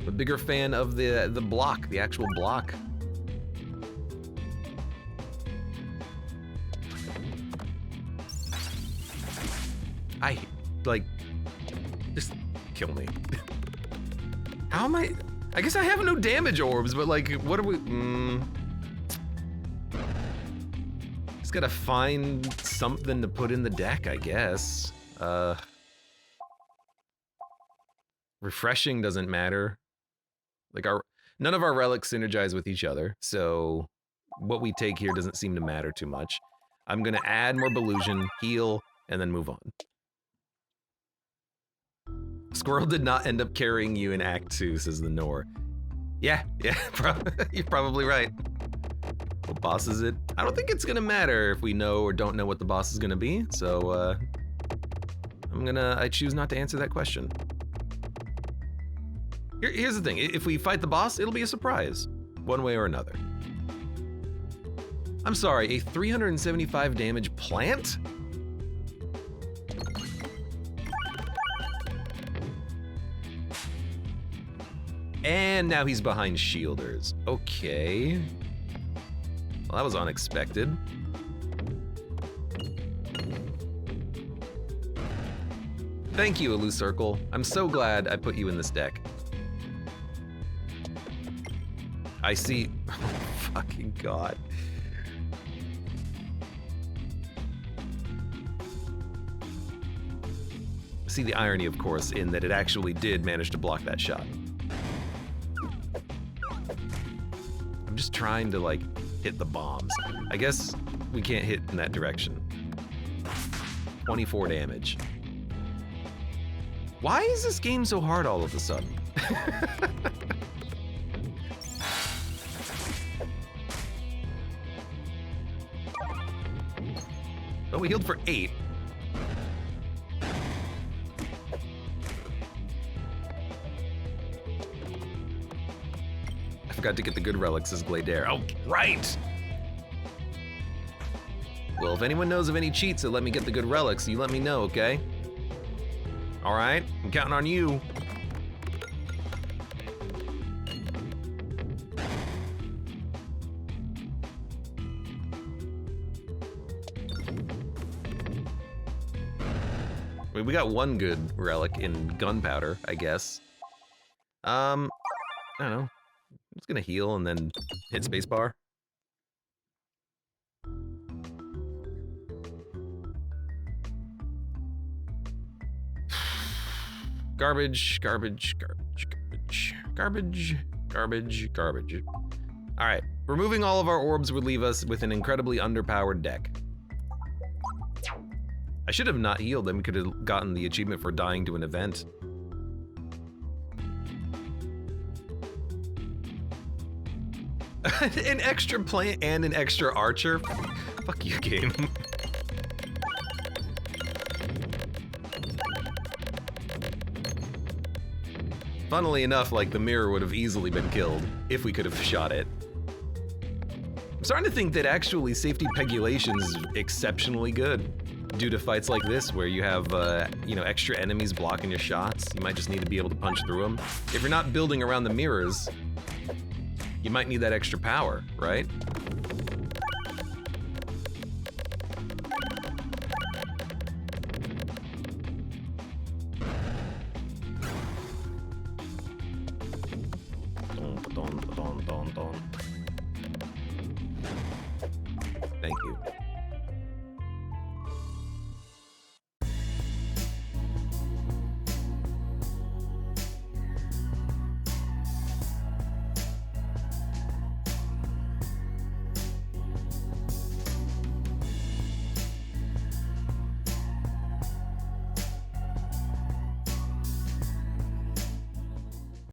I'm a bigger fan of the block, the actual block. Just kill me. How am I guess I have no damage orbs, but like, what are we, just gotta find something to put in the deck, I guess. Refreshing doesn't matter. Like none of our relics synergize with each other, so what we take here doesn't seem to matter too much. I'm gonna add more Belusion, heal, and then move on. Squirrel did not end up carrying you in Act 2, says the Nor. Yeah, you're probably right. What boss is it? I don't think it's gonna matter if we know or don't know what the boss is gonna be, so I choose not to answer that question. Here's the thing, if we fight the boss, it'll be a surprise, one way or another. I'm sorry, a 375 damage plant? And now he's behind shielders. Okay. Well, that was unexpected. Thank you, Elu Circle. I'm so glad I put you in this deck. I see... Oh, fucking God. See the irony, of course, in that it actually did manage to block that shot. I'm just trying to, like, hit the bombs. I guess we can't hit in that direction. 24 damage. Why is this game so hard all of a sudden? Oh, we healed for 8. I forgot to get the good relics as Gladeair. Oh, right! Well, if anyone knows of any cheats that let me get the good relics, you let me know, okay? Alright, I'm counting on you. I mean, we got one good relic in gunpowder, I guess. I don't know. I'm just gonna heal and then hit spacebar. Garbage, garbage, garbage, garbage, garbage, garbage, garbage. All right, removing all of our orbs would leave us with an incredibly underpowered deck. I should have not healed, then we could have gotten the achievement for dying to an event. An extra plant and an extra archer? Fuck you, game. Funnily enough, like, the mirror would have easily been killed if we could have shot it. I'm starting to think that actually safety pegulation is exceptionally good due to fights like this where you have, you know, extra enemies blocking your shots. You might just need to be able to punch through them. If you're not building around the mirrors, you might need that extra power, right? Thank you.